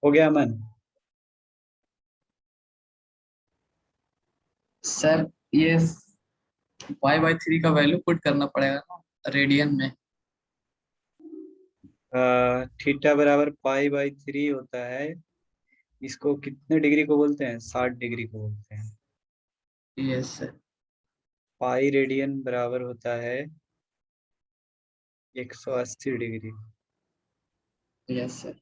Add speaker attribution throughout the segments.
Speaker 1: हो गया अमन?
Speaker 2: सर ये y/3 का वैल्यू पुट करना पड़ेगा ना रेडियन में।
Speaker 1: थीटा बराबर पाई/3 होता है। इसको कितने डिग्री को बोलते हैं? 60 डिग्री को बोलते हैं।
Speaker 2: Yes sir.
Speaker 1: पाई रेडियन बराबर होता है 180 डिग्री।
Speaker 2: Yes sir.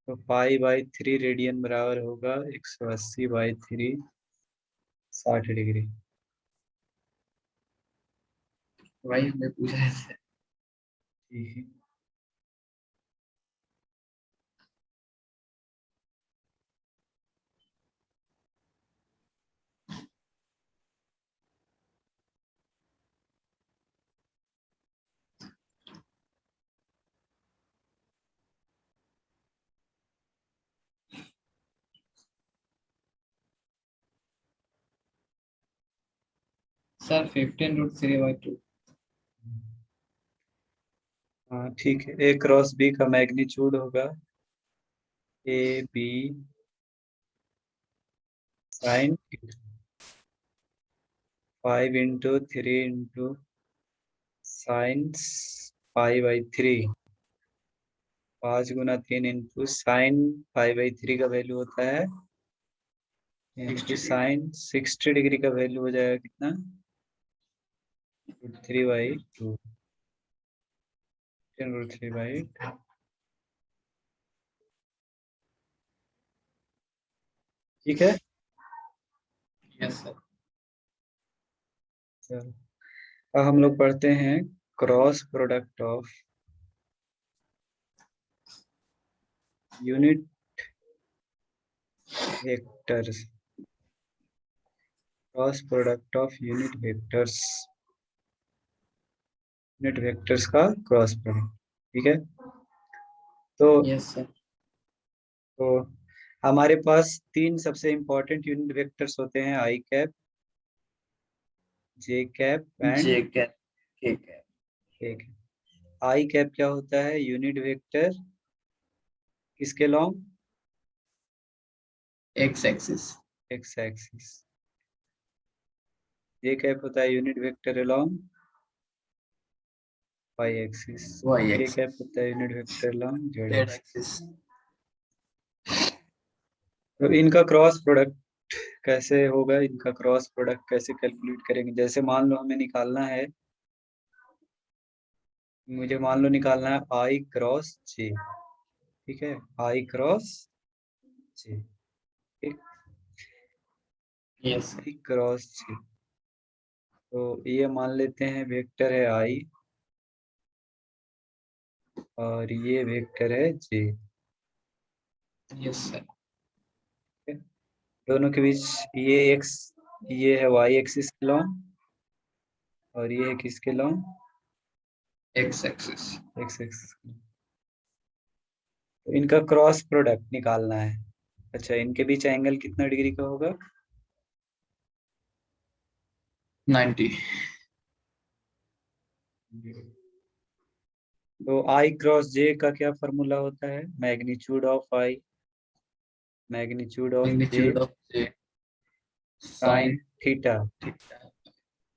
Speaker 1: तो पाई/3 रेडियन बराबर होगा 180/3, 60 डिग्री।
Speaker 2: वही हमने पूछा है सर।
Speaker 1: ठीक है।
Speaker 2: सर 15√3/2।
Speaker 1: हाँ ठीक है। ए क्रॉस बी का मैग्नीट्यूड होगा ए बी साइन 5 × 3 × साइन पाई/3। 5 × 3 इंटू साइन पाई/3 का वैल्यू होता है इंटू
Speaker 2: 60
Speaker 1: साइन 60 डिग्री का वैल्यू हो जाएगा कितना? 3/2। 10√3/2। ठीक है।
Speaker 2: Yes sir.
Speaker 1: चलो अब हम लोग पढ़ते हैं cross product of unit vectors. Cross product of unit vectors. Unit vectors का क्रॉस प्रोडक्ट। ठीक है। तो
Speaker 2: यस सर।
Speaker 1: तो हमारे पास तीन सबसे इंपॉर्टेंट यूनिट वेक्टर्स होते हैं, i cap, J cap and
Speaker 2: j cap. ठीक है।
Speaker 1: K cap. आई कैप क्या होता है? यूनिट वेक्टर किसके long?
Speaker 2: X axis.
Speaker 1: X axis. J cap होता है unit vector along y axis.
Speaker 2: Y
Speaker 1: k
Speaker 2: axis.
Speaker 1: Cap होता है unit vector along z
Speaker 2: z
Speaker 1: axis.
Speaker 2: Axis.
Speaker 1: तो इनका क्रॉस प्रोडक्ट कैसे होगा? इनका क्रॉस प्रोडक्ट कैसे कैलकुलेट करेंगे? जैसे मान लो हमें निकालना है, मुझे मान लो निकालना है आई क्रॉस जे। ठीक है, आई क्रॉस जे। ठीक,
Speaker 2: यस।
Speaker 1: आई क्रॉस जे। तो ये मान लेते हैं वेक्टर है आई और ये वेक्टर है जे।
Speaker 2: Yes sir.
Speaker 1: दोनों के बीच ये एक्स, ये है वाई एक्सिस के लॉन्ग और ये है किसके long?
Speaker 2: X axis.
Speaker 1: X axis. तो इनका क्रॉस प्रोडक्ट निकालना है। अच्छा, इनके बीच एंगल कितना डिग्री का होगा?
Speaker 2: 90।
Speaker 1: तो आई क्रॉस जे का क्या फॉर्मूला होता है? Magnitude of i, magnitude of j
Speaker 2: magnitude of j
Speaker 1: sine
Speaker 2: sine
Speaker 1: theta,
Speaker 2: theta.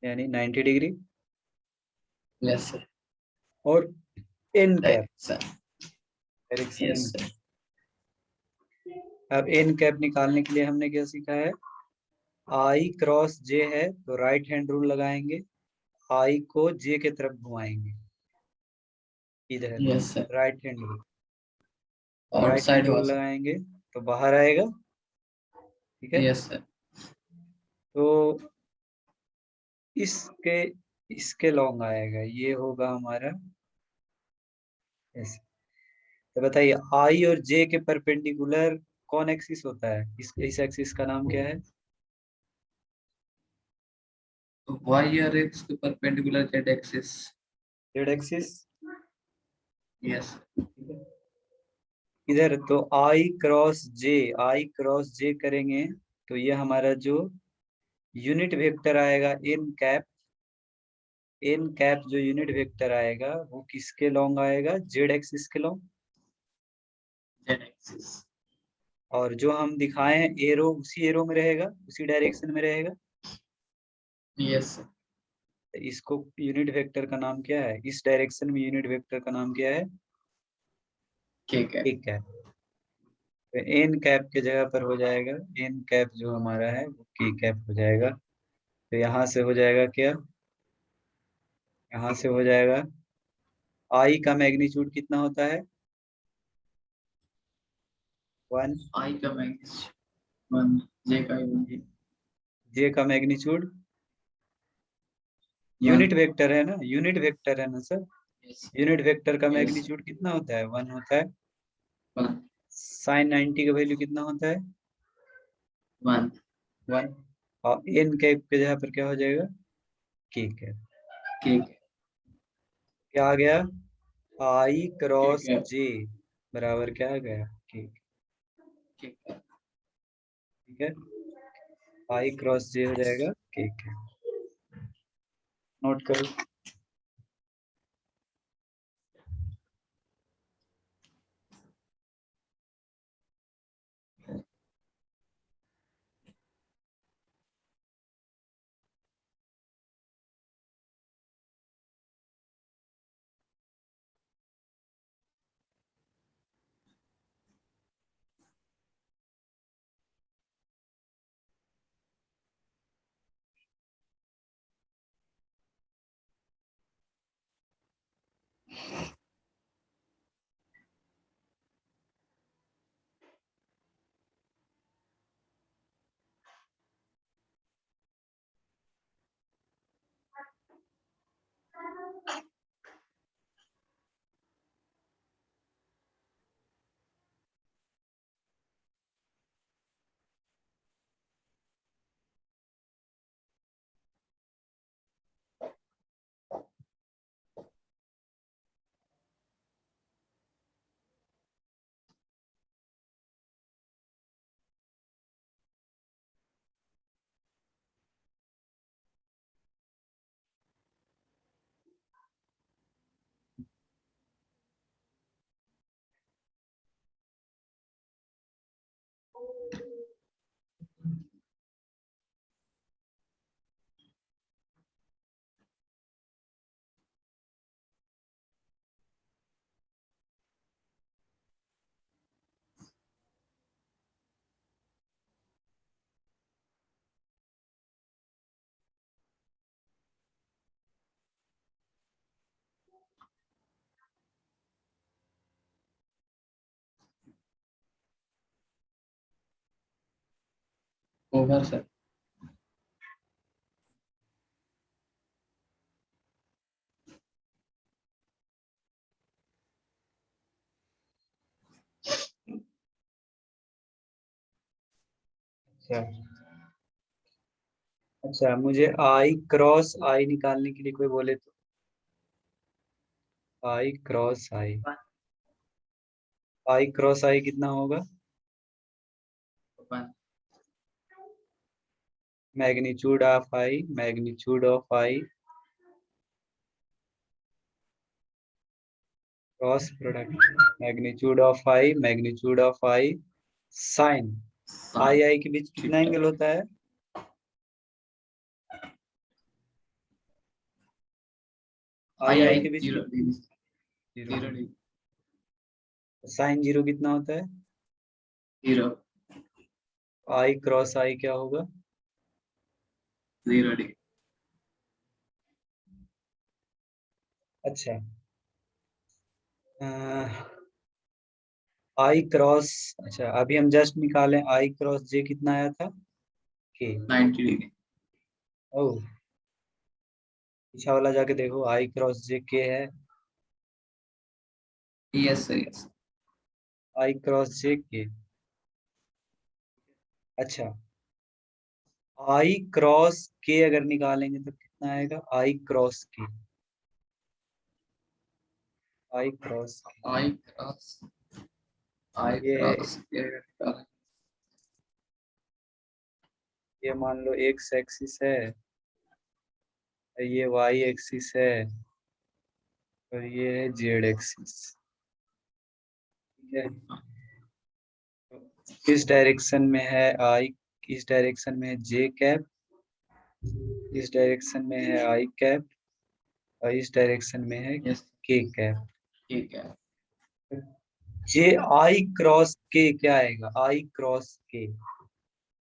Speaker 1: यानी 90 डिग्री।
Speaker 2: Yes sir.
Speaker 1: और n cap,
Speaker 2: direction.
Speaker 1: Direction
Speaker 2: yes
Speaker 1: n
Speaker 2: sir.
Speaker 1: Cap. अब एन कैप निकालने के लिए हमने क्या सीखा है? आई क्रॉस जे है तो राइट हैंड रूल लगाएंगे, आई को जे के तरफ घुमाएंगे, इधर
Speaker 2: yes sir.
Speaker 1: Right hand rule. Right hand
Speaker 2: outside
Speaker 1: rule
Speaker 2: वाला।
Speaker 1: लगाएंगे तो बाहर आएगा। ठीक है।
Speaker 2: Yes sir.
Speaker 1: तो इसके इसके लॉन्ग आएगा, ये होगा हमारा ऐसे। तो बताइए आई और जे के परपेंडिकुलर कौन एक्सिस होता है? इस एक्सिस का नाम क्या है?
Speaker 2: वाई और एक्स के perpendicular Z axis.
Speaker 1: Z axis.
Speaker 2: Yes.
Speaker 1: इधर तो आई क्रॉस जे, आई क्रॉस जे करेंगे तो ये हमारा जो यूनिट वेक्टर आएगा एन कैप, एन कैप जो यूनिट वेक्टर आएगा वो किसके लॉन्ग आएगा? जेड एक्सिस के लॉन्ग।
Speaker 2: Z axis.
Speaker 1: और जो हम दिखाए हैं एरो उसी एरो में रहेगा, उसी डायरेक्शन में रहेगा।
Speaker 2: Yes sir.
Speaker 1: तो इसको यूनिट वेक्टर का नाम क्या है, इस डायरेक्शन में यूनिट वेक्टर का नाम क्या है,
Speaker 2: ठीक है।
Speaker 1: ठीक है। तो एन कैप के जगह पर हो जाएगा, एन कैप जो हमारा है वो के कैप हो जाएगा। तो यहाँ से हो जाएगा क्या, यहाँ से हो जाएगा आई का मैग्नीट्यूड कितना होता है, 1।
Speaker 2: आई का मैग्नीट्यूड 1, जे का 1।
Speaker 1: जे का मैग्नीट्यूड,
Speaker 2: 1।
Speaker 1: यूनिट वेक्टर है ना, यूनिट वेक्टर है ना सर,
Speaker 2: यस।
Speaker 1: यूनिट वेक्टर का
Speaker 2: यस।
Speaker 1: मैग्नीट्यूड कितना होता है, 1 होता है।
Speaker 2: 1।
Speaker 1: साइन 90 का वैल्यू कितना होता है,
Speaker 2: 1।
Speaker 1: 1। और एन कैप के जगह पर क्या हो जाएगा, के कैप।
Speaker 2: ठीक है।
Speaker 1: क्या आ गया, आई
Speaker 2: ठीक
Speaker 1: क्रॉस
Speaker 2: है।
Speaker 1: जे बराबर क्या आ गया, के।
Speaker 2: ठीक है।
Speaker 1: ठीक है, आई क्रॉस जे हो जाएगा के कैप। नोट करो।
Speaker 2: Over sir.
Speaker 1: अच्छा, अच्छा मुझे आई क्रॉस आई निकालने के लिए कोई बोले तो, आई क्रॉस आई, आई क्रॉस आई कितना होगा,
Speaker 2: 1।
Speaker 1: Magnitude of i, magnitude of i cross product, magnitude of i, magnitude of i sine, i i के बीच कितना
Speaker 2: ठीक है।
Speaker 1: एंगल होता है, आई
Speaker 2: आई
Speaker 1: आई
Speaker 2: आई
Speaker 1: के बीच
Speaker 2: 0
Speaker 1: कितना,
Speaker 2: डिग्री।
Speaker 1: 0
Speaker 2: 0
Speaker 1: डिग्री।
Speaker 2: डिग्री।
Speaker 1: साइन 0 कितना होता है,
Speaker 2: 0।
Speaker 1: आई क्रॉस आई क्या होगा,
Speaker 2: 0 डिग्री।
Speaker 1: अच्छा आई क्रॉस, अच्छा अभी हम जस्ट निकालें आई क्रॉस जे कितना आया था, के।
Speaker 2: 90 डिग्री।
Speaker 1: ओ, पीछा वाला जाके देखो, आई क्रॉस जे के है,
Speaker 2: यस सर। यस।
Speaker 1: आई क्रॉस जे के। अच्छा, आई क्रॉस के अगर निकालेंगे तो कितना आएगा, आई क्रॉस के, आई क्रॉस के।
Speaker 2: आई क्रॉस। आई
Speaker 1: ये
Speaker 2: क्रॉस
Speaker 1: ये मान लो एक्स एक्सिस है, ये वाई एक्सिस है, और ये है जेड एक्सिस। ठीक है, इस डायरेक्शन में है आई, इस डायरेक्शन में है जे कैप, इस डायरेक्शन में है आई कैप, और इस डायरेक्शन में है
Speaker 2: यस
Speaker 1: के कैप।
Speaker 2: ठीक है।
Speaker 1: जे आई क्रॉस के क्या आएगा, आई क्रॉस के,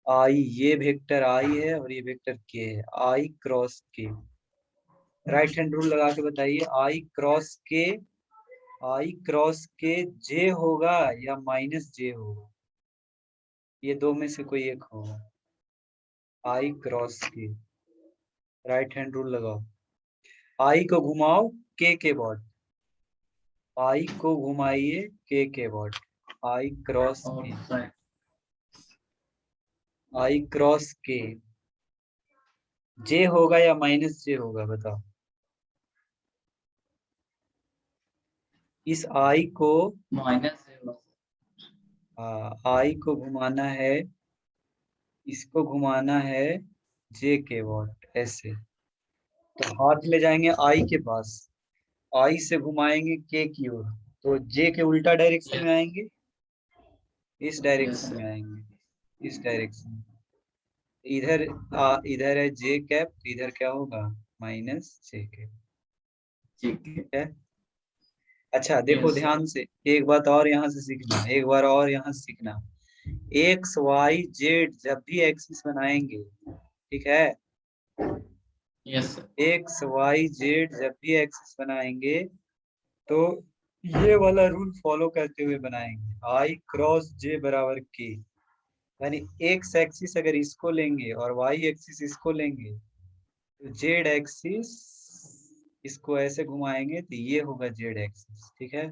Speaker 1: आई ये वेक्टर आई है और ये वेक्टर के है, आई क्रॉस के। राइट हैंड रूल लगा के बताइए, आई क्रॉस के, आई क्रॉस के जे होगा या माइनस जे होगा, ये दो में से कोई एक होगा। आई क्रॉस के, राइट हैंड रूल लगाओ। आई को घुमाओ के बॉड, आई को घुमाइए के बॉड, आई क्रॉस
Speaker 2: और
Speaker 1: के,
Speaker 2: साइड
Speaker 1: आई क्रॉस के जे होगा या माइनस जे होगा बताओ। इस आई को,
Speaker 2: माइनस
Speaker 1: आई को घुमाना है, इसको घुमाना है जे के बॉड ऐसे, तो हाथ ले जाएंगे आई के पास, आई से घुमाएंगे के की ओर, तो जे के उल्टा डायरेक्शन में आएंगे, इस
Speaker 2: यस
Speaker 1: डायरेक्शन में
Speaker 2: सर
Speaker 1: आएंगे, इस डायरेक्शन। इधर इधर है जे कैप, इधर क्या होगा माइनस जे कैप।
Speaker 2: ठीक है।
Speaker 1: ठीक है। अच्छा देखो
Speaker 2: यस सर
Speaker 1: ध्यान से, एक बात और यहाँ से सीखना, एक बार और यहाँ से सीखना। एक्स वाई जेड जब भी एक्सिस बनाएंगे, ठीक है,
Speaker 2: yes sir
Speaker 1: X Y Z जब भी एक्सिस बनाएंगे तो ये वाला रूल फॉलो करते हुए बनाएंगे, आई क्रॉस जे बराबर के। यानी एक्स एक्सिस अगर इसको लेंगे और वाई एक्सिस इसको लेंगे, तो जेड एक्सिस इसको ऐसे घुमाएंगे तो ये होगा जेड एक्सिस, ठीक है।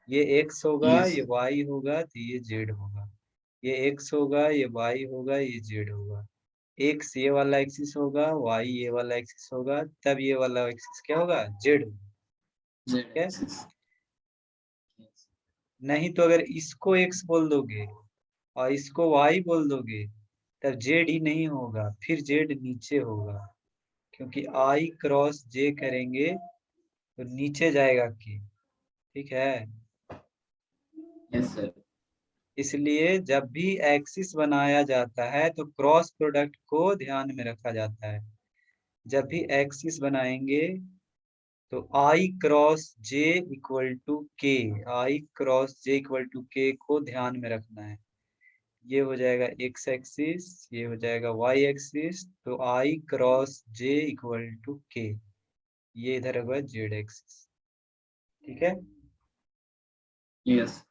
Speaker 1: ये एक्स होगा,
Speaker 2: यस
Speaker 1: ये वाई होगा, तो ये जेड होगा। ये एक्स होगा, ये वाई होगा, ये जेड होगा। एक्स ये वाला एक्सिस होगा, वाई ये वाला एक्सिस होगा, तब ये वाला एक्सिस क्या होगा, जेड होगा।
Speaker 2: जेड
Speaker 1: ठीक है।
Speaker 2: एक्सिस
Speaker 1: नहीं तो अगर इसको एक्स बोल दोगे और इसको वाई बोल दोगे, तब जेड ही नहीं होगा, फिर जेड नीचे होगा, क्योंकि आई क्रॉस जे करेंगे तो नीचे जाएगा के। ठीक है।
Speaker 2: यस सर
Speaker 1: इसलिए जब भी एक्सिस बनाया जाता है तो क्रॉस प्रोडक्ट को ध्यान में रखा जाता है। जब भी एक्सिस बनाएंगे तो आई क्रॉस जे इक्वल टू के, आई क्रॉस जे इक्वल टू के को ध्यान में रखना है। ये हो जाएगा एक्स एक्सिस, ये हो जाएगा वाई एक्सिस, तो आई क्रॉस जे इक्वल टू के, ये इधर होगा जेड एक्सिस। ठीक है।
Speaker 2: यस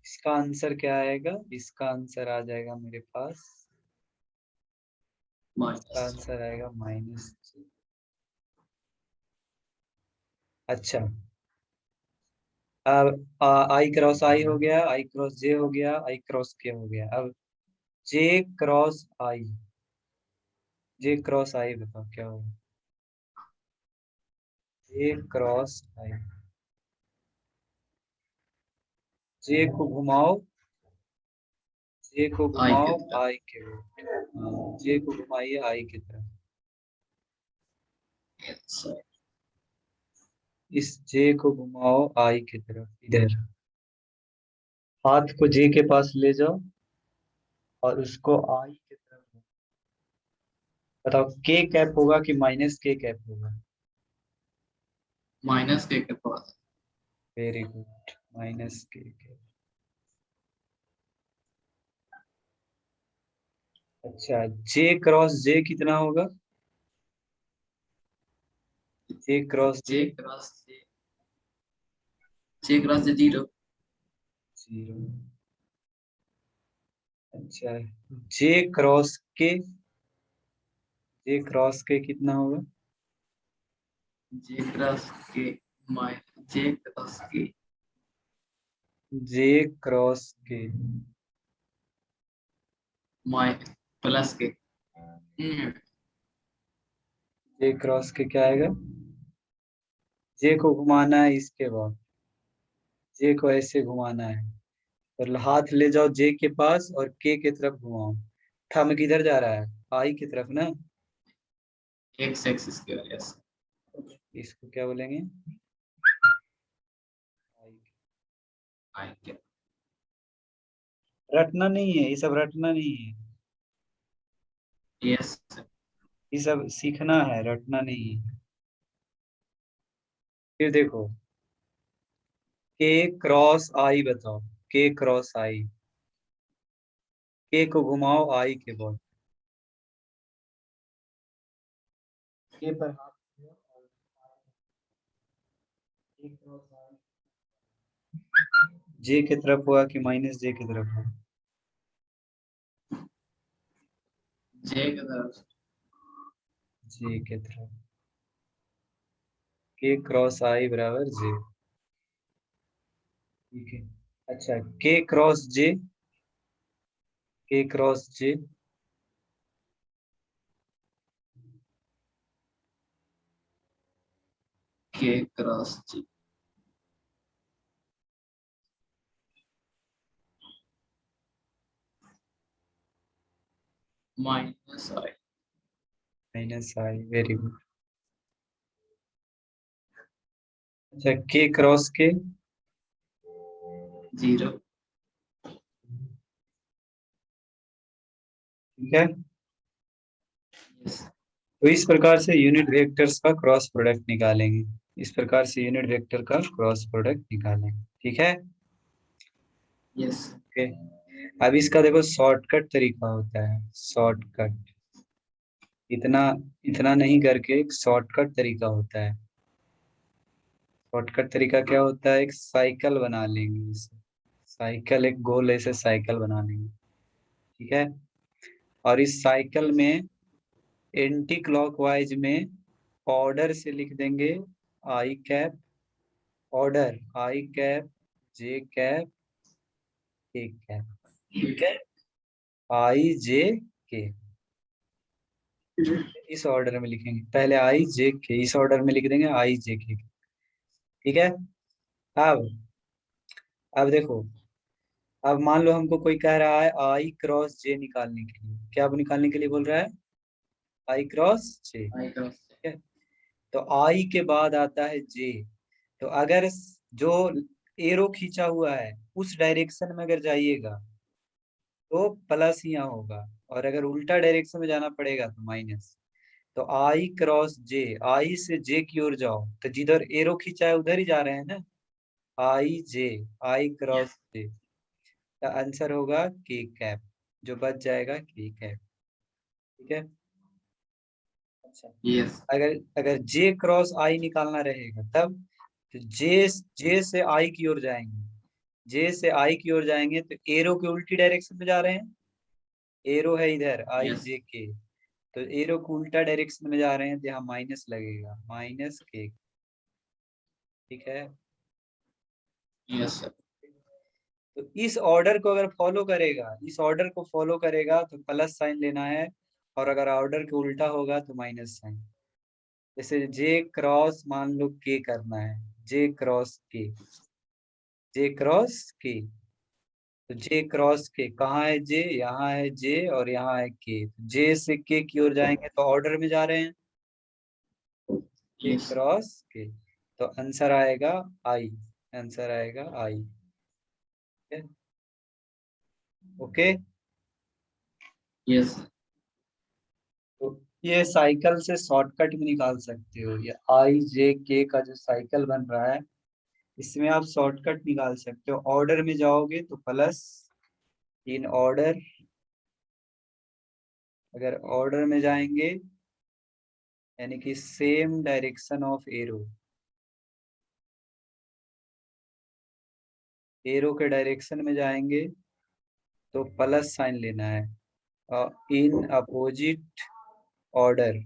Speaker 1: इसका आंसर क्या आएगा, इसका आंसर आ जाएगा मेरे पास, इसका
Speaker 2: माइनस
Speaker 1: आंसर आएगा माइनस। अच्छा, अब आई क्रॉस आई हो गया, आई क्रॉस जे हो गया, आई क्रॉस के हो गया। अब जे क्रॉस आई, जे क्रॉस आई बताओ क्या होगा, जे क्रॉस आई, जे को घुमाओ, जे को
Speaker 2: आई की
Speaker 1: घुमाओ
Speaker 2: तरफ
Speaker 1: आई के ओर, जे को घुमाइए आई की तरफ,
Speaker 2: यस सर
Speaker 1: इस जे को घुमाओ आई की तरफ, इधर हाथ को जे के पास ले जाओ और उसको आई की तरफ। बताओ के कैप होगा कि माइनस के कैप होगा।
Speaker 2: माइनस के पास
Speaker 1: वेरी गुड, माइनस के कैप। अच्छा, जे क्रॉस जे कितना होगा, जे क्रॉस
Speaker 2: जे
Speaker 1: जे
Speaker 2: क्रॉस जे जे क्रॉस जे जीरो
Speaker 1: जीरो। अच्छा, जे क्रॉस के, जे क्रॉस के कितना होगा,
Speaker 2: जे क्रॉस के माइनस जे क्रॉस के
Speaker 1: जे क्रॉस के
Speaker 2: माइनस प्लस के
Speaker 1: जे क्रॉस के क्या आएगा, जे को घुमाना है इसके बाद, जे को ऐसे घुमाना है, और हाथ ले जाओ जे के पास और के तरफ घुमाओ। थंब किधर जा रहा है, आई की तरफ ना।
Speaker 2: एक्स एक्सिस के वजह से
Speaker 1: इसको क्या बोलेंगे, आई।
Speaker 2: आई के
Speaker 1: रटना नहीं है, ये सब रटना नहीं है,
Speaker 2: यस।
Speaker 1: ये सब सीखना है, रटना नहीं है। फिर देखो, के क्रॉस आई बताओ, के क्रॉस आई, के को घुमाओ आई के बॉल, के पर हाथ रखो और के क्रॉस आई, जे की तरफ हुआ कि माइनस जे की तरफ हुआ?
Speaker 2: जे की तरफ।
Speaker 1: जे की तरफ, के क्रॉस आई बराबर जे। ठीक है। अच्छा, के क्रॉस जे, के क्रॉस जे,
Speaker 2: के क्रॉस जी माइनस आई।
Speaker 1: माइनस आई, वेरी गुड। अच्छा, के क्रॉस के,
Speaker 2: जीरो।
Speaker 1: ठीक है।
Speaker 2: यस।
Speaker 1: तो इस प्रकार से यूनिट वेक्टर्स का क्रॉस प्रोडक्ट निकालेंगे, इस प्रकार से यूनिट वेक्टर का क्रॉस प्रोडक्ट निकालेंगे, ठीक है।
Speaker 2: यस।
Speaker 1: ओके, अब इसका देखो शॉर्टकट तरीका होता है, शॉर्टकट, इतना इतना नहीं करके एक शॉर्टकट तरीका होता है। शॉर्टकट तरीका क्या होता है, एक साइकिल बना लेंगे इसे, साइकिल, एक गोल ऐसे साइकिल बना लेंगे, ठीक है। और इस साइकिल में एंटी क्लॉकवाइज में ऑर्डर से लिख देंगे, आई कैप, ऑर्डर आई कैप, जे कैप, के कैप, ठीक है, आई जे के, इस ऑर्डर में लिखेंगे, पहले आई जे के, इस ऑर्डर में लिख देंगे आई जे के, ठीक है। अब अब देखो, अब मान लो हमको कोई कह रहा है आई क्रॉस जे निकालने के लिए, क्या निकालने के लिए बोल रहा है, आई क्रॉस जे,
Speaker 2: आई क्रॉस।
Speaker 1: ठीक है। तो आई के बाद आता है जे, तो अगर जो एरो खींचा हुआ है उस डायरेक्शन में अगर जाइएगा तो प्लस यहाँ होगा, और अगर उल्टा डायरेक्शन में जाना पड़ेगा तो माइनस। तो आई क्रॉस जे, आई से जे की ओर जाओ तो जिधर एरो खींचा है उधर ही जा रहे हैं ना, आई जे, आई क्रॉस जे, तो आंसर होगा के कैप, जो बच जाएगा के कैप, ठीक है। अच्छा,
Speaker 2: यस।
Speaker 1: अगर अगर जे क्रॉस आई निकालना रहेगा तब, तो जे जे से आई की ओर जाएंगे, जे से आई की ओर जाएंगे तो एरो के उल्टी डायरेक्शन में जा रहे हैं, एरो है इधर आई
Speaker 2: यस।
Speaker 1: जे के, तो एरो को उल्टा डायरेक्शन में जा रहे हैं तो यहाँ माइनस लगेगा, माइनस के, ठीक है।
Speaker 2: Yes sir.
Speaker 1: तो इस ऑर्डर को अगर फॉलो करेगा, इस ऑर्डर को फॉलो करेगा तो प्लस साइन लेना है, और अगर ऑर्डर के उल्टा होगा तो माइनस साइन। जैसे जे क्रॉस मान लो के करना है, जे क्रॉस के, जे क्रॉस के, तो जे क्रॉस के कहाँ है जे, यहाँ है जे और यहाँ है के, जे से के की ओर जाएंगे तो ऑर्डर में जा रहे हैं, जे
Speaker 2: यस।
Speaker 1: क्रॉस के, तो आंसर आएगा आई, आंसर आएगा आई, ओके।
Speaker 2: यस।
Speaker 1: तो ये साइकिल से शॉर्टकट भी निकाल सकते हो, ये आई जे के का जो साइकिल बन रहा है इसमें आप शॉर्टकट निकाल सकते हो, ऑर्डर में जाओगे तो प्लस, इन ऑर्डर, अगर ऑर्डर में जाएंगे यानी कि same direction of arrow, arrow के डायरेक्शन में जाएंगे तो प्लस साइन लेना है, इन अपोजिट ऑर्डर,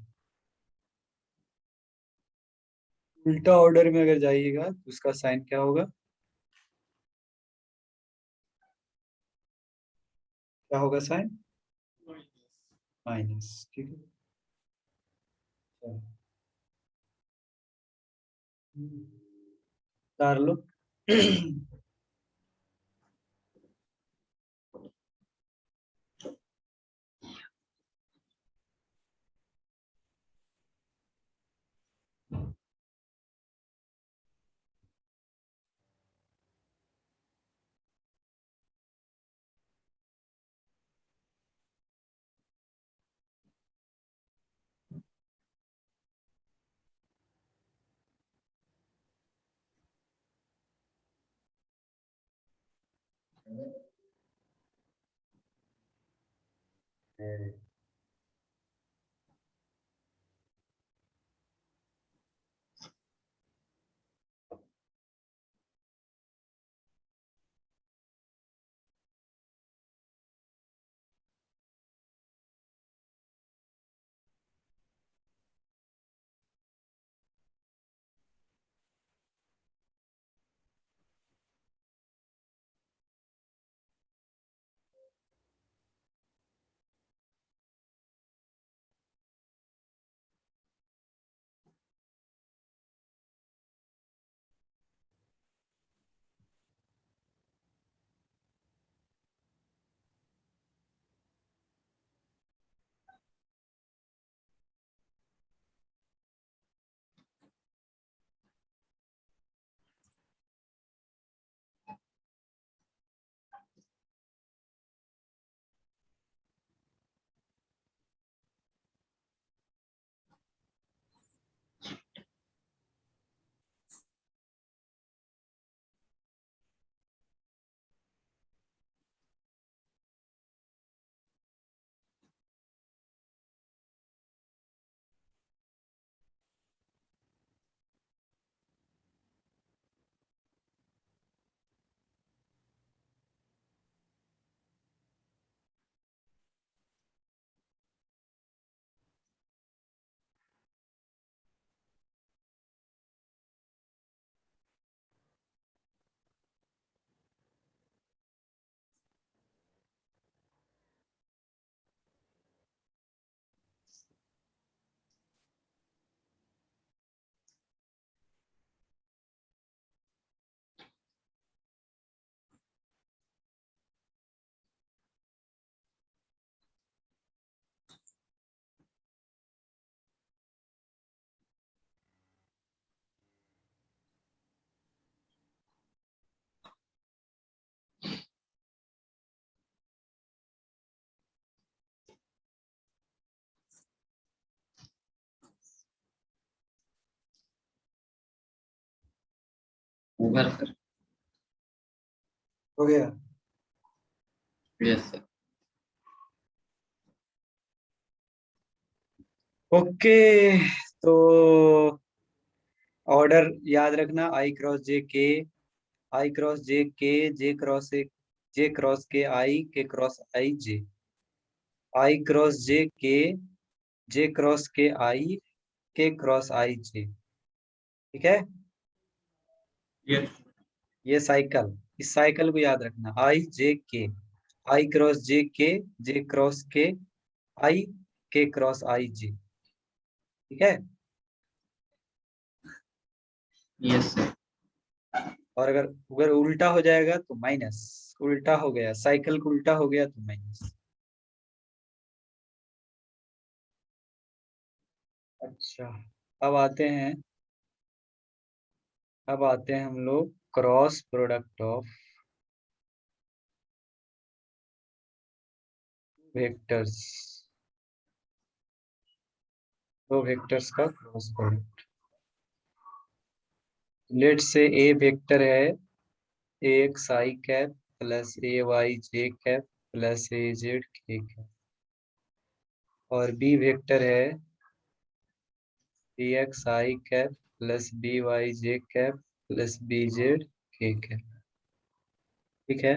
Speaker 1: उल्टा ऑर्डर में अगर जाइएगा तो उसका साइन क्या होगा, क्या होगा साइन, माइनस, ठीक है। चलो, कर लो।
Speaker 2: होगा सर।
Speaker 1: हो गया।
Speaker 2: Yes sir.
Speaker 1: ओके, तो ऑर्डर याद रखना, आई क्रॉस जे के, आई क्रॉस जे के, जे क्रॉस ए, जे क्रॉस के क्रॉस आई जे, आई क्रॉस जे क्रॉस के क्रॉस आई जे। ठीक है,
Speaker 2: यस।
Speaker 1: ये साइकिल, इस साइकिल को याद रखना, आई जे के, आई क्रॉस जे क्रॉस आई के क्रॉस आई जे। ठीक है,
Speaker 2: यस सर।
Speaker 1: और अगर अगर उल्टा हो जाएगा तो माइनस, उल्टा हो गया साइकिल को, उल्टा हो गया तो माइनस। अच्छा, अब आते हैं, अब आते हैं हम लोग क्रॉस प्रोडक्ट ऑफ वेक्टर्स, दो वेक्टर्स का क्रॉस प्रोडक्ट। लेट से ए वेक्टर है a x i cap plus A y j cap plus a z k cap, और बी वेक्टर है b x i cap plus b y j cap plus b z k cap. ठीक है,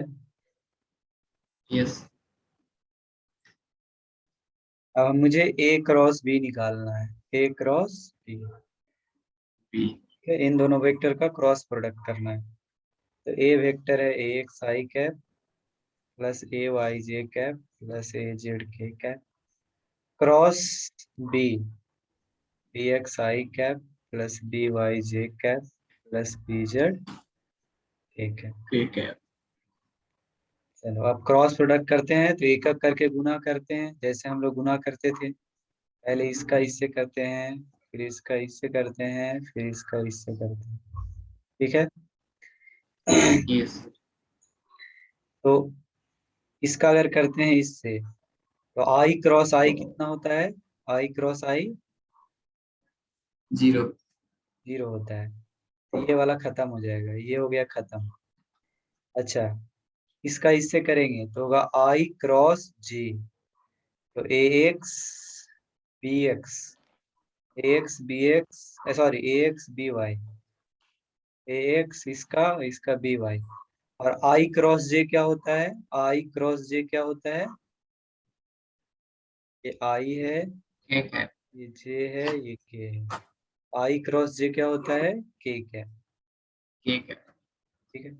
Speaker 2: yes.
Speaker 1: अब मुझे ए cross B निकालना है, a cross b.
Speaker 2: B.
Speaker 1: ठीक है, इन दोनों वेक्टर का क्रॉस प्रोडक्ट करना है। तो ए वेक्टर है a x i cap plus A y j cap plus a z k cap, cross b b x i cap plus b y j cap plus b z k cap.
Speaker 2: ठीक है।
Speaker 1: चलो अब cross product करते हैं, तो एक एक करके गुना करते हैं, जैसे हम लोग गुना करते थे, पहले इसका इससे करते हैं, फिर इसका इससे करते हैं, फिर इसका इससे करते हैं। ठीक है,
Speaker 2: यस।
Speaker 1: तो इसका अगर करते हैं इससे, तो आई क्रॉस आई कितना होता है, आई क्रॉस आई
Speaker 2: 0।
Speaker 1: 0 होता है, तो ये वाला खत्म हो जाएगा, ये हो गया खत्म। अच्छा, इसका इससे करेंगे तो होगा आई क्रॉस जे, तो ए एक्स बी एक्स, ए एक्स बी एक्स, सॉरी ए एक्स बी वाई, ए एक्स इसका, इसका बी वाई। और आई क्रॉस जे क्या होता है, आई क्रॉस जे क्या होता है, ये आई है,
Speaker 2: ठीक है।
Speaker 1: ये जे है, ये के है। आई क्रॉस जे क्या होता है, के है।
Speaker 2: ठीक है।
Speaker 1: ठीक है।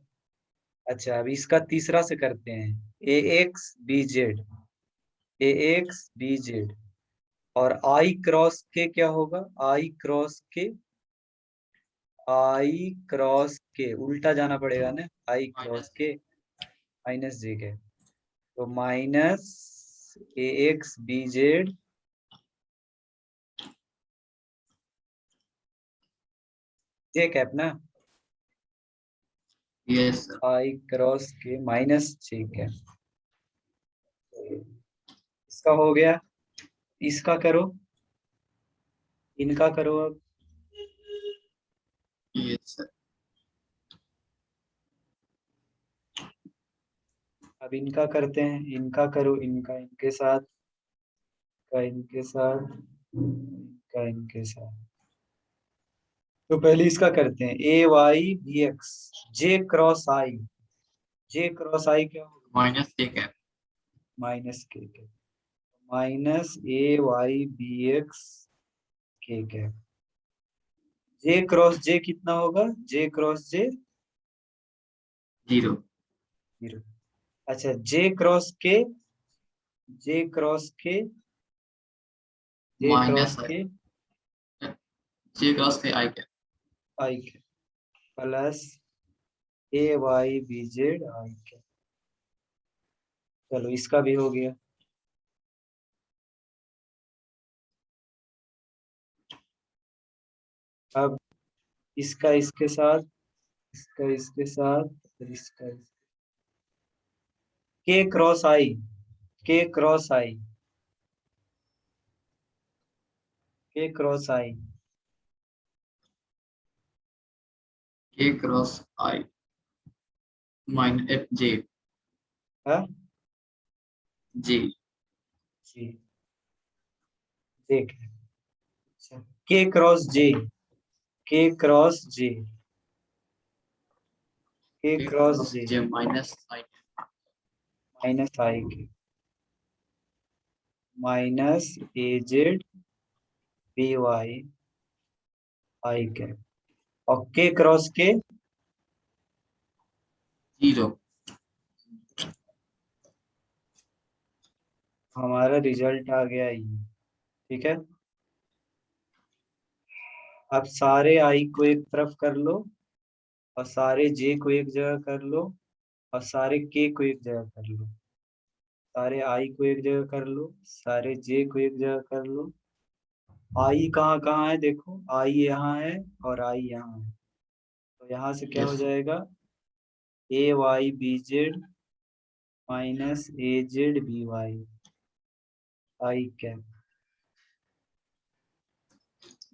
Speaker 1: अच्छा अब इसका तीसरा से करते हैं, ए एक्स बी जेड, ए एक्स बी जेड, और आई क्रॉस के क्या होगा, आई क्रॉस के, आई क्रॉस के उल्टा जाना पड़ेगा ना, आई क्रॉस
Speaker 2: माइनस
Speaker 1: के माइनस जे के, तो माइनस ए x b z j cap ना,
Speaker 2: यस सर।
Speaker 1: आई क्रॉस के माइनस जे कैप। इसका हो गया, इसका करो, इनका करो अब।
Speaker 2: Yes sir.
Speaker 1: अब इनका करते हैं, इनका करो, इनका इनके साथ, का इनके साथ, का इनके साथ। तो पहले इसका करते हैं, ए वाई बी एक्स जे क्रॉस आई, जे क्रॉस आई क्या होगा,
Speaker 2: माइनस ठीक है।
Speaker 1: माइनस के, minus a Y b x के, जे क्रॉस जे कितना होगा, जे क्रॉस जे
Speaker 2: जीरो।
Speaker 1: जीरो। अच्छा जे क्रॉस के, जे क्रॉस के, जे क्रॉस
Speaker 2: माइनस
Speaker 1: के
Speaker 2: जे क्रॉस के I K.
Speaker 1: I K, plus A Y B Z I K. चलो इसका भी हो गया। अब इसका इसके साथ, इसका इसके साथ, और इसका के क्रॉस आई, के क्रॉस आई, के क्रॉस आई,
Speaker 2: के क्रॉस आई माइनस एफ जे।
Speaker 1: हाँ
Speaker 2: जी।
Speaker 1: जी, देख, अच्छा के क्रॉस जे, के क्रॉस जे, के
Speaker 2: के
Speaker 1: क्रॉस
Speaker 2: क्रॉस
Speaker 1: जे
Speaker 2: जे माइनस आई।
Speaker 1: माइनस आई के, minus a z b y आई के, और के क्रॉस के,
Speaker 2: जीरो।
Speaker 1: हमारा रिजल्ट आ गया ये। ठीक है। अब सारे आई को एक तरफ कर लो, और सारे जे को एक जगह कर लो, और सारे के को एक जगह कर लो, सारे आई को एक जगह कर लो, सारे जे को एक जगह कर लो। आई कहाँ कहाँ है देखो, आई यहाँ है और आई यहाँ है, तो यहाँ से क्या हो
Speaker 2: यस।
Speaker 1: जाएगा, ए Y B z minus a z b y i cap.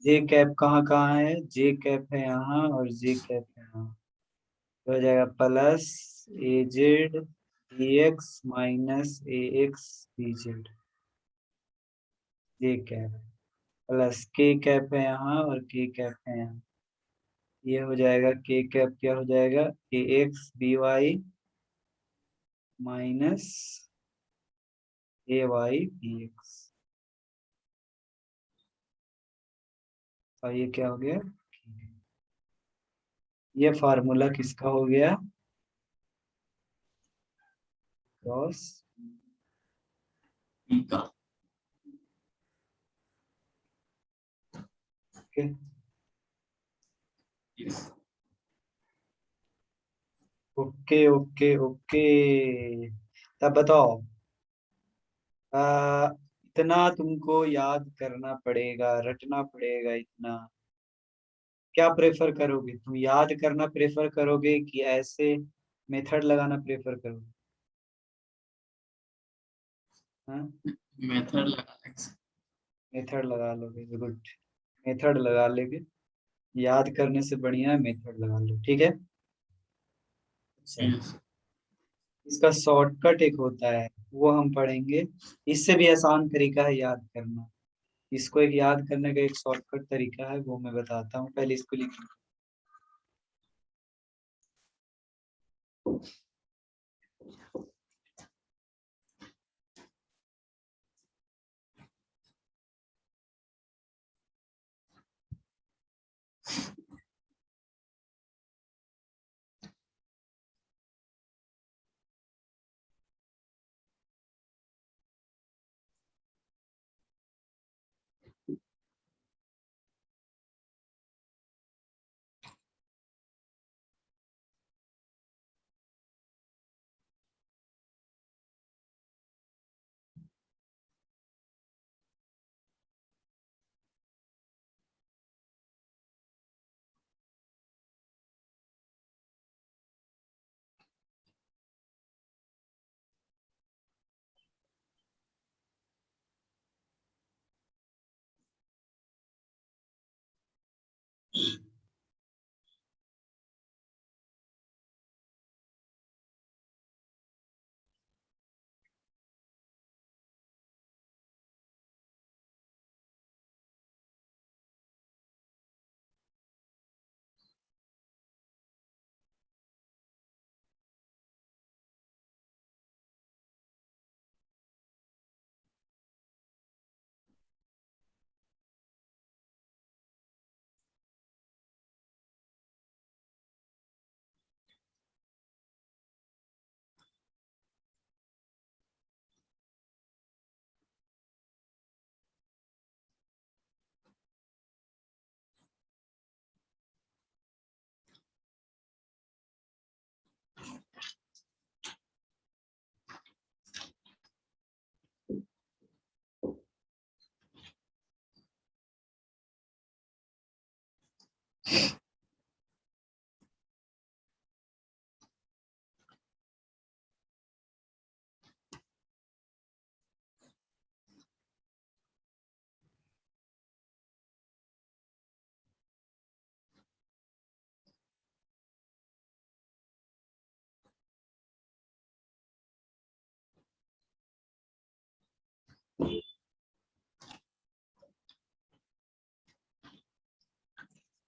Speaker 1: J cap कहाँ कहाँ है, जे कैप है यहाँ और जे कैप है यहाँ, तो हो जाएगा plus a z b x minus A x b z, j cap, plus k cap है यहाँ और के कैप है यहाँ, ये हो जाएगा के कैप क्या हो जाएगा, ए x b y minus a Y b x, और ये क्या हो गया, ये फार्मूला किसका हो गया, क्रॉस
Speaker 2: बी का।
Speaker 1: के।
Speaker 2: यस।
Speaker 1: Okay okay okay. तब बताओ, इतना तुमको याद करना पड़ेगा, रटना पड़ेगा इतना, क्या प्रेफर करोगे तुम, याद करना प्रेफर करोगे कि ऐसे मेथड लगाना प्रेफर करोगे, हाँ
Speaker 2: मेथड लगा।
Speaker 1: मेथड लगा लोगे, गुड, मेथड लगा लेंगे, याद करने से बढ़िया मेथड लगा लो, ठीक है। अच्छा
Speaker 2: यस।
Speaker 1: इसका शॉर्टकट एक होता है, वो हम पढ़ेंगे। इससे भी आसान तरीका है याद करना। इसको एक याद करने का एक शॉर्टकट तरीका है, वो मैं बताता हूँ। पहले इसको लिखिए।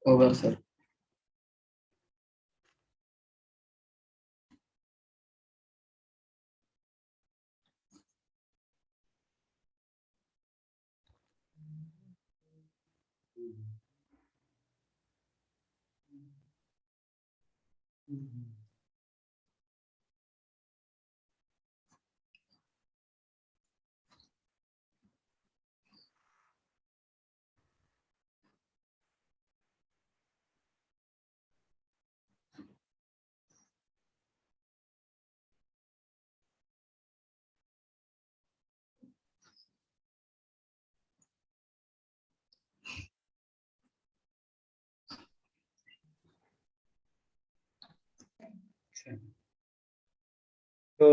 Speaker 2: होगा सर।
Speaker 1: अच्छा। तो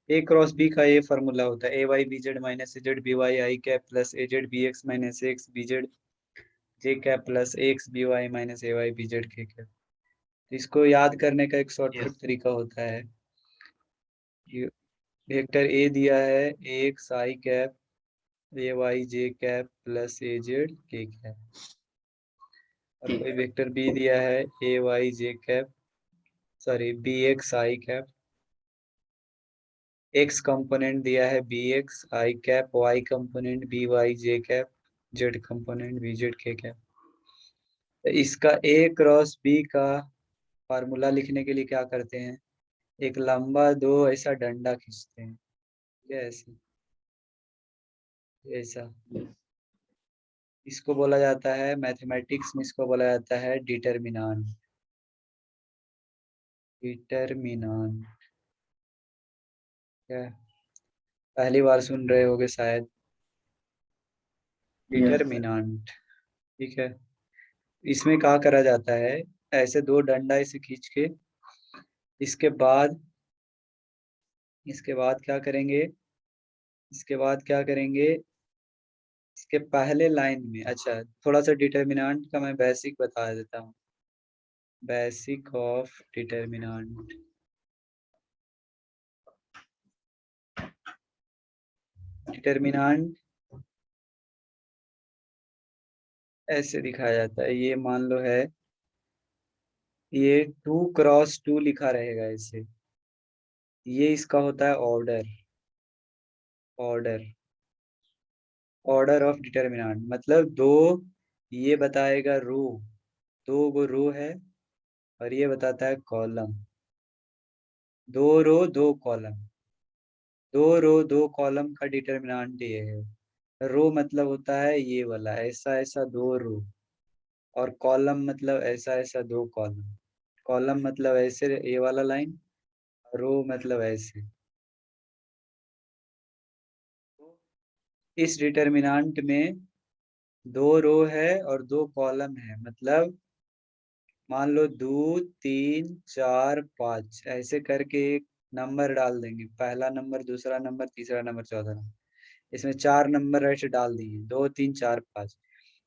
Speaker 1: ए क्रॉस बी का ये फॉर्मूला होता है, a Y B z minus a z b y i cap plus a z b x minus x b z j cap plus x b y minus a Y B z k cap. इसको याद करने का एक shortcut तरीका होता है। Vector a दिया है, a x i cap a y j cap plus a z k cap. और कोई वेक्टर बी दिया है, a y j cap, sorry b x i cap. X component दिया है b x i cap, y component b y j cap, z component b z k cap. तो इसका a cross b का formula लिखने के लिए क्या करते हैं, एक लंबा दो ऐसा डंडा खींचते हैं, ये ऐसे, ऐसा। इसको बोला जाता है मैथमेटिक्स में, इसको बोला जाता है डिटरमिनेंट। डिटरमिनेंट क्या, पहली बार सुन रहे होगे शायद, डिटरमिनेंट। ठीक है। इसमें क्या करा जाता है, ऐसे दो डंडा इसे खींच के, इसके बाद, इसके बाद क्या करेंगे, इसके बाद क्या करेंगे, इसके पहले लाइन में, अच्छा थोड़ा सा डिटरमिनेंट का मैं बेसिक बता देता हूँ। Basic of determinant. डिटर्मिनेंट ऐसे दिखाया जाता है, ये मान लो है, ये 2x2 लिखा रहेगा इसे, ये इसका होता है order. Order order of determinant मतलब दो, ये बताएगा रो, दो गो रो है, और ये बताता है कॉलम, दो रो दो कॉलम, दो रो दो कॉलम का डिटर्मिनेंट ये है। रो मतलब होता है ये वाला, ऐसा ऐसा दो रो, और कॉलम मतलब ऐसा ऐसा दो कॉलम। कॉलम मतलब ऐसे ये वाला लाइन, रो मतलब ऐसे। इस डिटर्मिनेंट में दो रो है और दो कॉलम है, मतलब मान लो 2 3 4 5 ऐसे करके एक नंबर डाल देंगे, पहला नंबर, दूसरा नंबर, तीसरा नंबर, चौथा नंबर। इसमें 4 नंबर ऐसे डाल दिए, 2 3 4 5,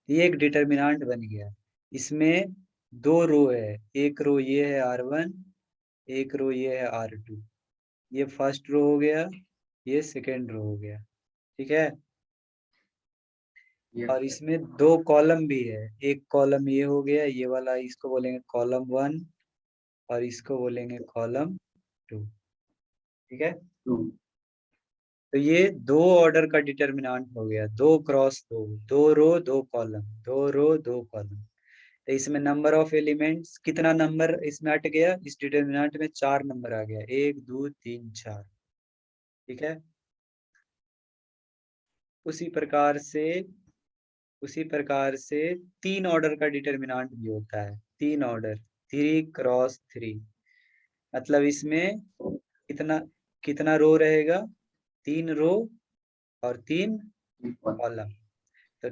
Speaker 1: ये एक डिटर्मिनेंट बन गया। इसमें दो रो है, एक रो ये है R1, एक रो ये है R2, ये फर्स्ट रो हो गया, ये सेकेंड रो हो गया, ठीक है। और
Speaker 2: यस
Speaker 1: इसमें दो कॉलम भी है, एक कॉलम ये हो गया, ये वाला, इसको बोलेंगे कॉलम 1, और इसको बोलेंगे कॉलम 2, ठीक है।
Speaker 2: टू।
Speaker 1: तो ये दो ऑर्डर का डिटर्मिनेंट हो गया, 2x2, दो रो दो कॉलम, दो रो दो कॉलम। तो इसमें नंबर ऑफ एलिमेंट्स, कितना नंबर इसमें अट गया, इस डिटर्मिनेंट में 4 नंबर आ गया, 1 2 3 4, ठीक है। उसी प्रकार से उसी प्रकार से 3 ऑर्डर का डिटर्मिनेंट भी होता है, 3 ऑर्डर, 3x3, मतलब इसमें कितना कितना रो रहेगा, 3 रो और 3 कॉलम। तो